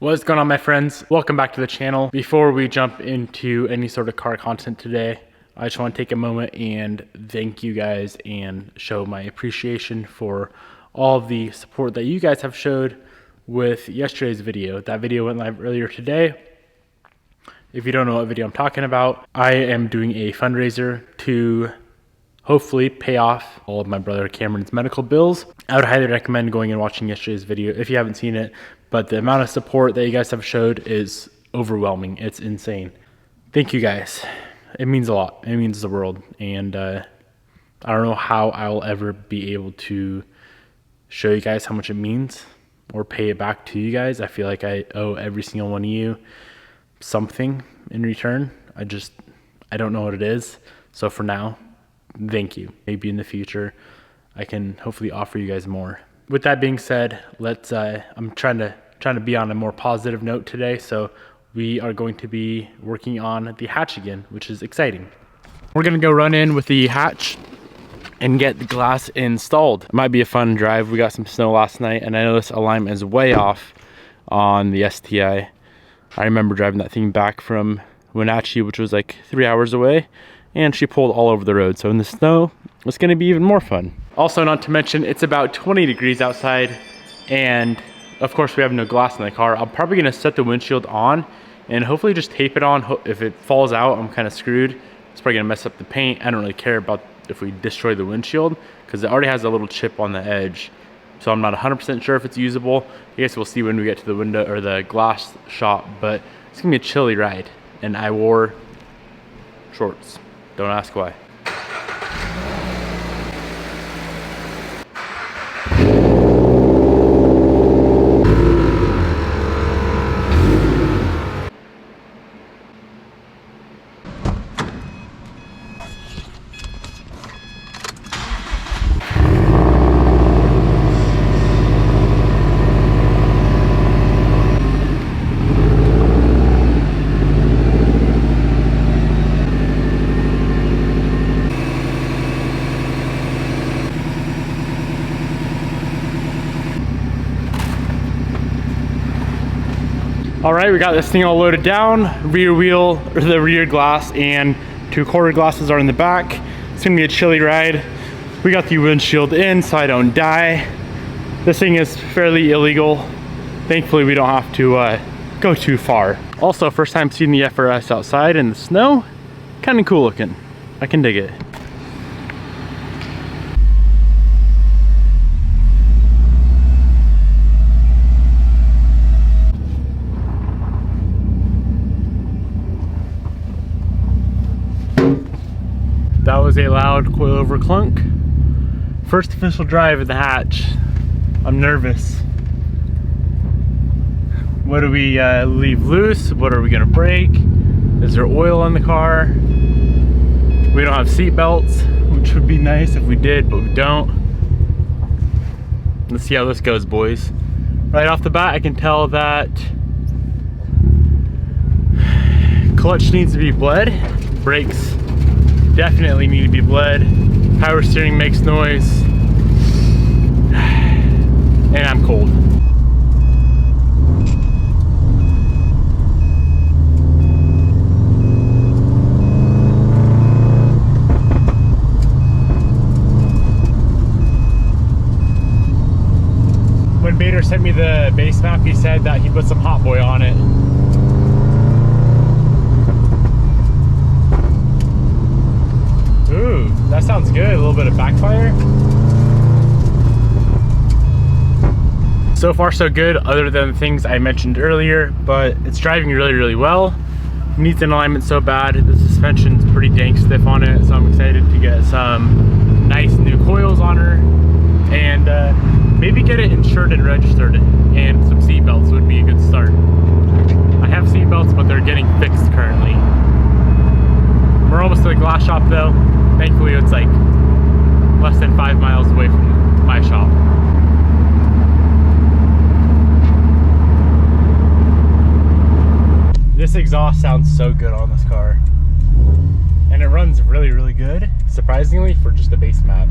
What's going on, my friends? Welcome back to the channel. Before we jump into any sort of car content today, I just want to take a moment and thank you guys and show my appreciation for all of the support that you guys have showed with yesterday's video. That video went live earlier today. If you don't know what video I'm talking about, I am doing a fundraiser to hopefully pay off all of my brother Cameron's medical bills. I would highly recommend going and watching yesterday's video if you haven't seen it, but the amount of support that you guys have showed is overwhelming. It's insane. Thank you guys. It means a lot. It means the world. And I don't know how I'll ever be able to show you guys how much it means or pay it back to you guys. I feel like I owe every single one of you something in return. I don't know what it is. So for now, thank you. Maybe in the future, I can hopefully offer you guys more. With that being said, I'm trying to be on a more positive note today. So we are going to be working on the hatch again, which is exciting. We're gonna go run in with the hatch and get the glass installed. It might be a fun drive. We got some snow last night and I know this alignment is way off on the STI. I remember driving that thing back from Wenatchee, which was like 3 hours away, and she pulled all over the road. So in the snow, it's gonna be even more fun. Also, not to mention, it's about 20 degrees outside, and of course we have no glass in the car. I'm probably gonna set the windshield on and hopefully just tape it on. If it falls out, I'm kind of screwed. It's probably gonna mess up the paint. I don't really care about if we destroy the windshield because it already has a little chip on the edge. So I'm not 100% sure if it's usable. I guess we'll see when we get to the window or the glass shop, but it's gonna be a chilly ride. And I wore shorts. Don't ask why. All right, we got this thing all loaded down. Rear wheel, or the rear glass, and 2 quarter glasses are in the back. It's gonna be a chilly ride. We got the windshield in so I don't die. This thing is fairly illegal. Thankfully, we don't have to go too far. Also, first time seeing the FRS outside in the snow. Kind of cool looking. I can dig it. That was a loud coilover clunk. First official drive of the hatch. I'm nervous. What do we leave loose? What are we gonna break? Is there oil in the car? We don't have seat belts, which would be nice if we did, but we don't. Let's see how this goes, boys. Right off the bat, I can tell that clutch needs to be bled. Brakes definitely need to be bled. Power steering makes noise. And I'm cold. When Bader sent me the base map, he said that he put some Hot Boy on it. Ooh, that sounds good. A little bit of backfire. So far so good, other than the things I mentioned earlier, but it's driving really, really well. Needs an alignment so bad. The suspension's pretty dang stiff on it, so I'm excited to get some nice new coils on her and maybe get it insured and registered, and some seat belts would be a good start. I have seat belts, but they're getting fixed currently. We're almost to the glass shop though. Thankfully, it's like less than 5 miles away from my shop. This exhaust sounds so good on this car. And it runs really, really good, surprisingly, for just a base map.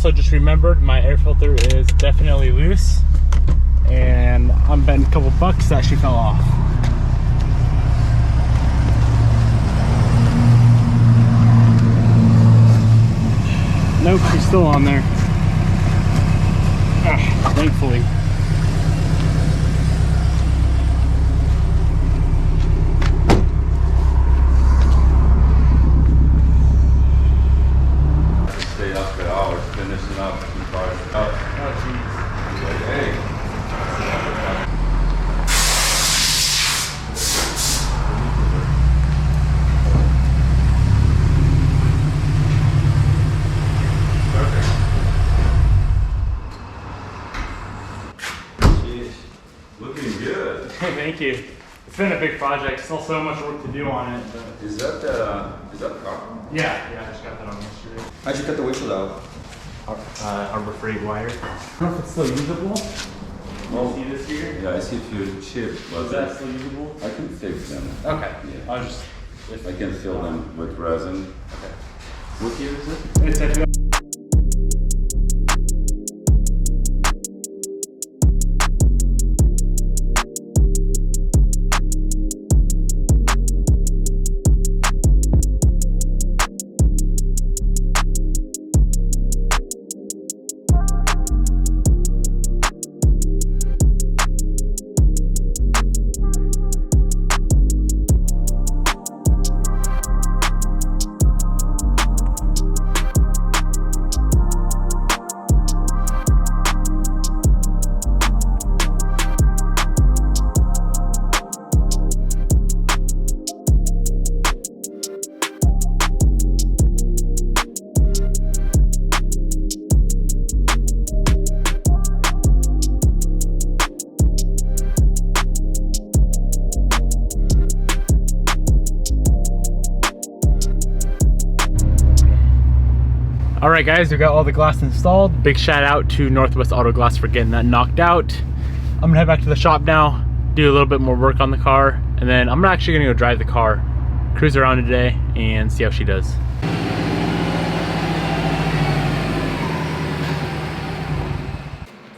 also just remembered my air filter is definitely loose, and I'm betting a couple bucks that she fell off. Nope, she's still on there. Thankfully. Stayed up for hours finishing up some cars. Oh, jeez. Hey. Looking good. Thank you. It's been a big project. Still so much work to do on it. But... Is that the car? Yeah, I just got that on yesterday. How'd you cut the windshield out? Harbor Freight wire. I don't know if it's still usable. Oh, see this here? Yeah, I see a few chips. Is that still usable? I can fix them. Okay. Yeah. I'll just. I can fill them with resin. Okay. What year is it? It's a Alright guys, we got all the glass installed. Big shout out to Northwest Auto Glass for getting that knocked out. I'm gonna head back to the shop now, do a little bit more work on the car, and then I'm actually gonna go drive the car, cruise around today, and see how she does.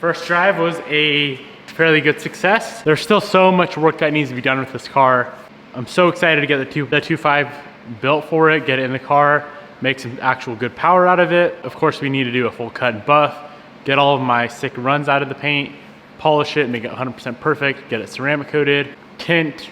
First drive was a fairly good success. There's still so much work that needs to be done with this car. I'm so excited to get the 2.5 built for it, get it in the car, make some actual good power out of it. Of course, we need to do a full cut and buff, get all of my sick runs out of the paint, polish it, make it 100% perfect, get it ceramic coated, tint.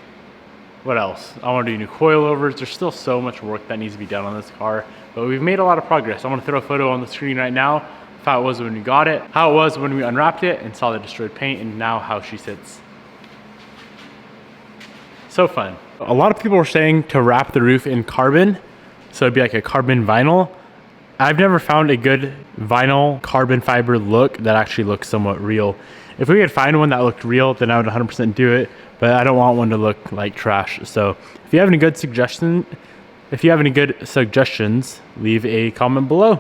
What else? I want to do new coilovers. There's still so much work that needs to be done on this car, but we've made a lot of progress. I'm going to throw a photo on the screen right now of how it was when we got it, how it was when we unwrapped it and saw the destroyed paint, and now how she sits. So fun. A lot of people were saying to wrap the roof in carbon, so it'd be like a carbon vinyl. I've never found a good vinyl carbon fiber look that actually looks somewhat real. If we could find one that looked real, then I would 100% do it, but I don't want one to look like trash. So if you have any good suggestions, leave a comment below.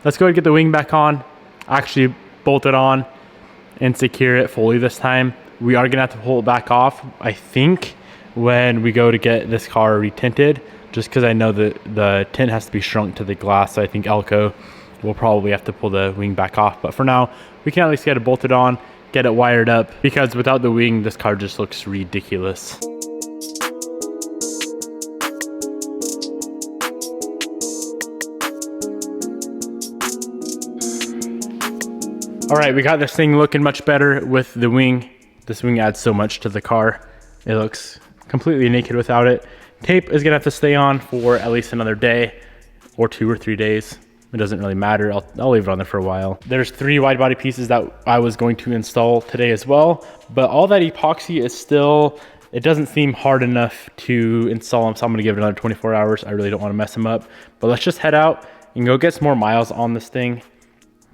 Let's go ahead and get the wing back on, actually bolt it on and secure it fully this time. We are gonna have to pull it back off, I think, when we go to get this car retinted, just because I know that the tint has to be shrunk to the glass. So I think Elko will probably have to pull the wing back off. But for now, we can at least get it bolted on, get it wired up, because without the wing, this car just looks ridiculous. All right, we got this thing looking much better with the wing. This wing adds so much to the car. It looks completely naked without it. Tape is gonna have to stay on for at least another day or 2 or 3 days. It doesn't really matter. I'll leave it on there for a while. There's 3 wide body pieces that I was going to install today as well, but all that epoxy is still, it doesn't seem hard enough to install them. So I'm gonna give it another 24 hours. I really don't wanna mess them up, but let's just head out and go get some more miles on this thing.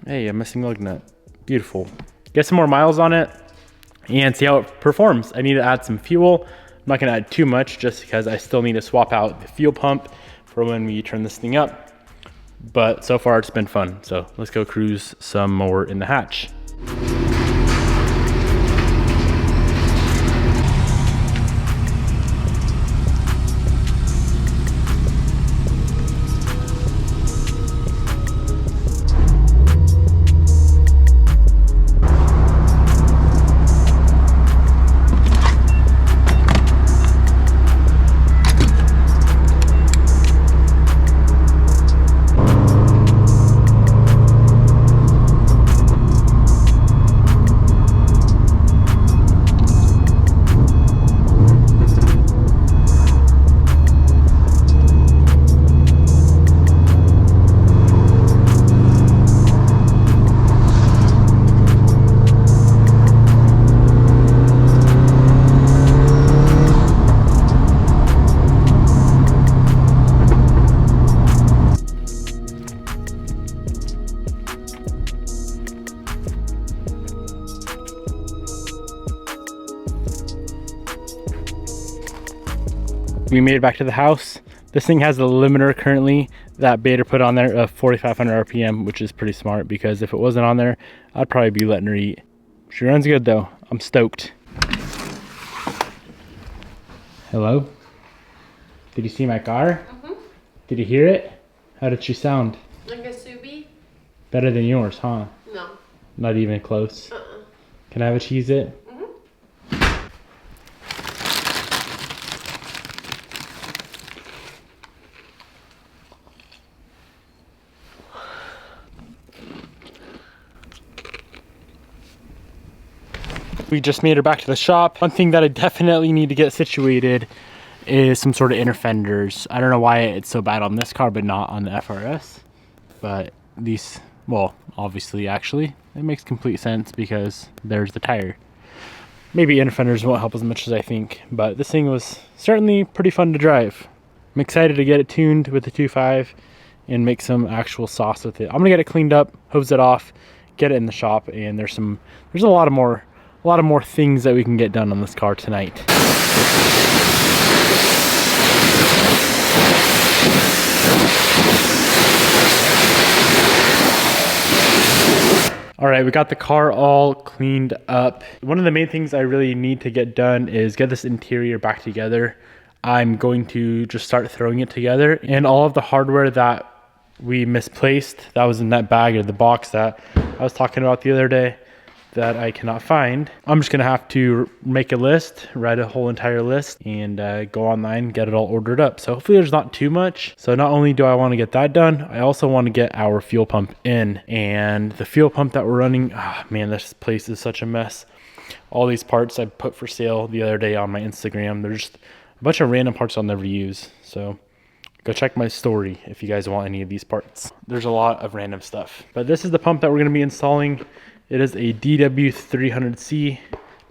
Hey, a missing lug nut. Beautiful. Get some more miles on it and see how it performs. I need to add some fuel. I'm not gonna add too much just because I still need to swap out the fuel pump for when we turn this thing up. But so far it's been fun. So let's go cruise some more in the hatch. We made it back to the house. This thing has a limiter currently that Bader put on there of 4,500 RPM, which is pretty smart because if it wasn't on there, I'd probably be letting her eat. She runs good though. I'm stoked. Hello? Did you see my car? Mm-hmm. Did you hear it? How did she sound? Like a Subi? Better than yours, huh? No. Not even close. Can I have a Cheez-It? We just made her back to the shop. One thing that I definitely need to get situated is some sort of inner fenders. I don't know why it's so bad on this car but not on the FRS. But these, well, obviously actually, it makes complete sense because there's the tire. Maybe inner fenders won't help as much as I think, but this thing was certainly pretty fun to drive. I'm excited to get it tuned with the 2.5 and make some actual sauce with it. I'm gonna get it cleaned up, hose it off, get it in the shop, and there's a lot of more things that we can get done on this car tonight. All right, we got the car all cleaned up. One of the main things I really need to get done is get this interior back together. I'm going to just start throwing it together, and all of the hardware that we misplaced, that was in that bag or the box that I was talking about the other day, that I cannot find. I'm just gonna have to make a list, write a whole entire list, and go online, get it all ordered up. So hopefully there's not too much. So not only do I wanna get that done, I also wanna get our fuel pump in. And the fuel pump that we're running, oh man, this place is such a mess. All these parts I put for sale the other day on my Instagram. There's just a bunch of random parts I'll never use. So go check my story if you guys want any of these parts. There's a lot of random stuff. But this is the pump that we're gonna be installing. It is a DW300C.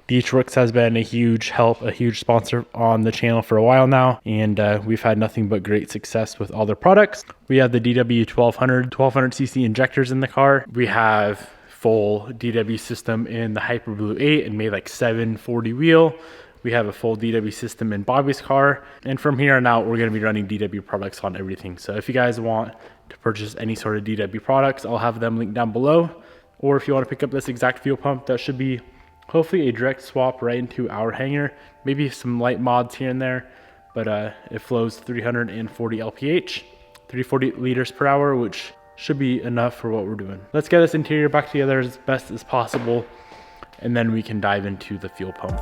Dietrich's has been a huge help, a huge sponsor on the channel for a while now, and we've had nothing but great success with all their products. We have the DW1200, 1200cc injectors in the car. We have full DW system in the Hyperblue 8 and made like 740 wheel. We have a full DW system in Bobby's car. And from here on out, we're gonna be running DW products on everything. So if you guys want to purchase any sort of DW products, I'll have them linked down below. Or if you want to pick up this exact fuel pump, that should be hopefully a direct swap right into our hanger. Maybe some light mods here and there, but it flows 340 LPH, 340 liters per hour, which should be enough for what we're doing. Let's get this interior back together as best as possible, and then we can dive into the fuel pump.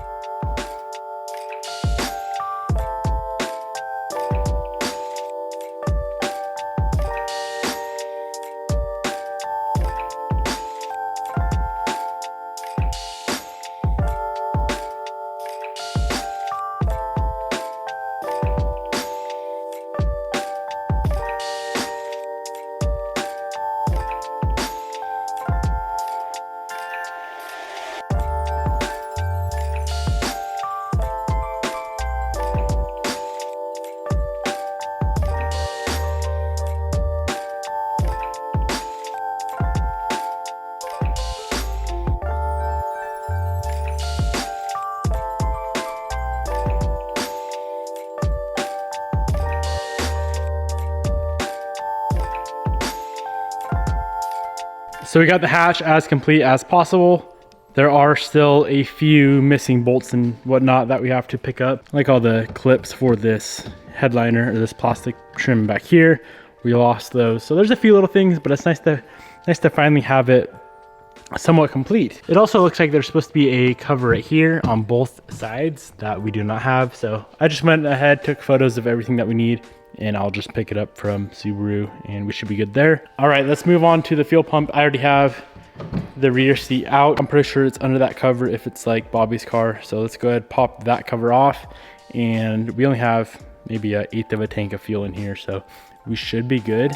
So we got the hatch as complete as possible. There are still a few missing bolts and whatnot that we have to pick up, like all the clips for this headliner or this plastic trim back here. We lost those. So there's a few little things, but it's nice to finally have it somewhat complete. It also looks like there's supposed to be a cover right here on both sides that we do not have. So I just went ahead, took photos of everything that we need, and I'll just pick it up from Subaru and we should be good there. All right, let's move on to the fuel pump. I already have the rear seat out. I'm pretty sure it's under that cover if it's like Bobby's car. So let's go ahead, pop that cover off. And we only have maybe an eighth of a tank of fuel in here, so we should be good.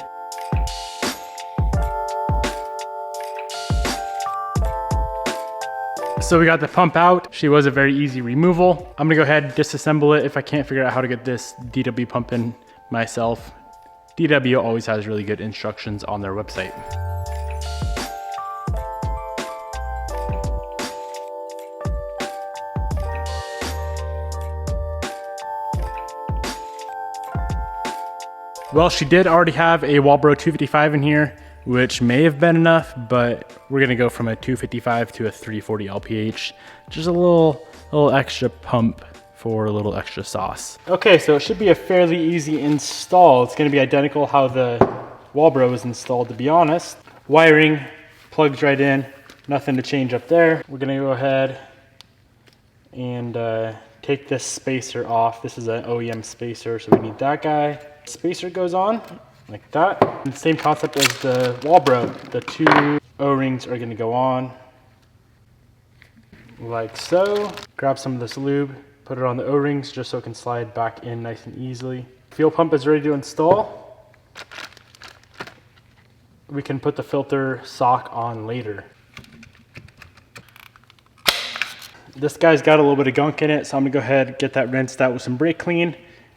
So we got the pump out. She was a very easy removal. I'm gonna go ahead and disassemble it if I can't figure out how to get this DW pump in myself. DW always has really good instructions on their website. Well, she did already have a Walbro 255 in here, which may have been enough, but we're gonna go from a 255 to a 340 LPH. Just a little extra pump for a little extra sauce. Okay, so it should be a fairly easy install. It's gonna be identical how the Walbro was installed, to be honest. Wiring plugs right in, nothing to change up there. We're gonna go ahead and take this spacer off. This is an OEM spacer, so we need that guy. Spacer goes on like that. And the same concept as the Walbro. The two O-rings are gonna go on like so. Grab some of this lube, put it on the O-rings just so it can slide back in nice and easily. Fuel pump is ready to install. We can put the filter sock on later. This guy's got a little bit of gunk in it, so I'm gonna go ahead and get that rinsed out with some brake clean,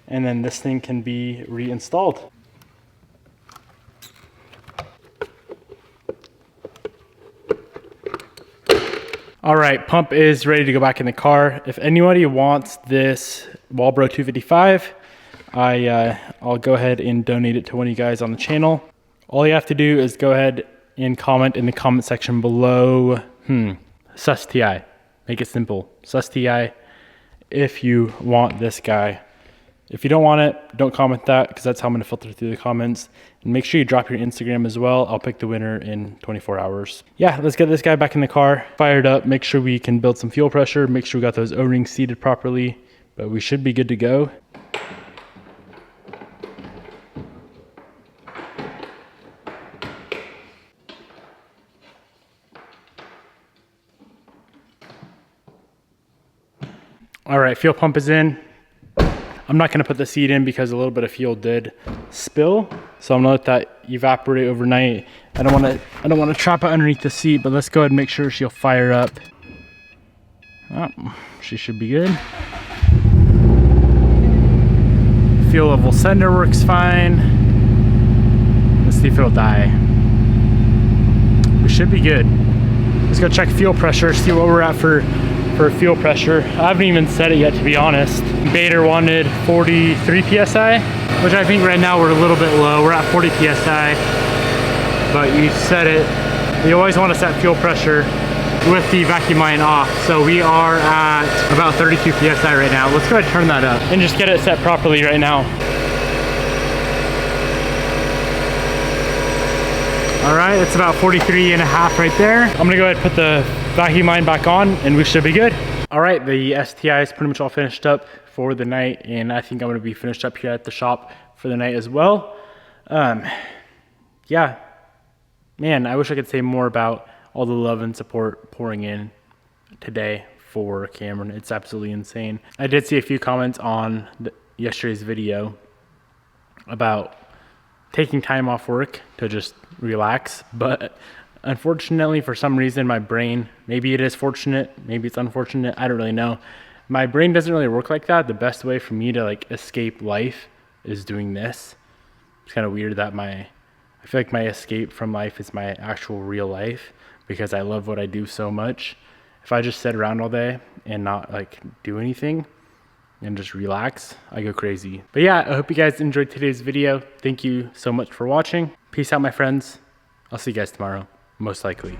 and then this thing can be reinstalled. All right, pump is ready to go back in the car. If anybody wants this Walbro 255, I'll go ahead and donate it to one of you guys on the channel. All you have to do is go ahead and comment in the comment section below, Susti. Make it simple, Susti, if you want this guy. If you don't want it, don't comment that, because that's how I'm gonna filter through the comments. And make sure you drop your Instagram as well. I'll pick the winner in 24 hours. Yeah, let's get this guy back in the car, fired up, make sure we can build some fuel pressure, make sure we got those O-rings seated properly, but we should be good to go. All right, fuel pump is in. I'm not gonna put the seat in because a little bit of fuel did spill. So I'm gonna let that evaporate overnight. I don't wanna trap it underneath the seat, but let's go ahead and make sure she'll fire up. Oh, she should be good. Fuel level sender works fine. Let's see if it'll die. We should be good. Let's go check fuel pressure, see what we're at for fuel pressure. I haven't even set it yet, to be honest. Bader wanted 43 PSI, which I think right now we're a little bit low. We're at 40 PSI, but you set it. You always want to set fuel pressure with the vacuum line off. So we are at about 32 PSI right now. Let's go ahead and turn that up and just get it set properly right now. All right, it's about 43 and a half right there. I'm gonna go ahead and put the vacuum line back on and we should be good. All right, the STI is pretty much all finished up for the night, and I think I'm gonna be finished up here at the shop for the night as well. Yeah, man, I wish I could say more about all the love and support pouring in today for Cameron. It's absolutely insane. I did see a few comments on yesterday's video about taking time off work to just relax, but unfortunately, for some reason, my brain, maybe it is fortunate, maybe it's unfortunate, I don't really know. My brain doesn't really work like that. The best way for me to like escape life is doing this. It's kind of weird that I feel like my escape from life is my actual real life, because I love what I do so much. If I just sit around all day and not like do anything and just relax, I go crazy. But yeah, I hope you guys enjoyed today's video. Thank you so much for watching. Peace out, my friends. I'll see you guys tomorrow, most likely.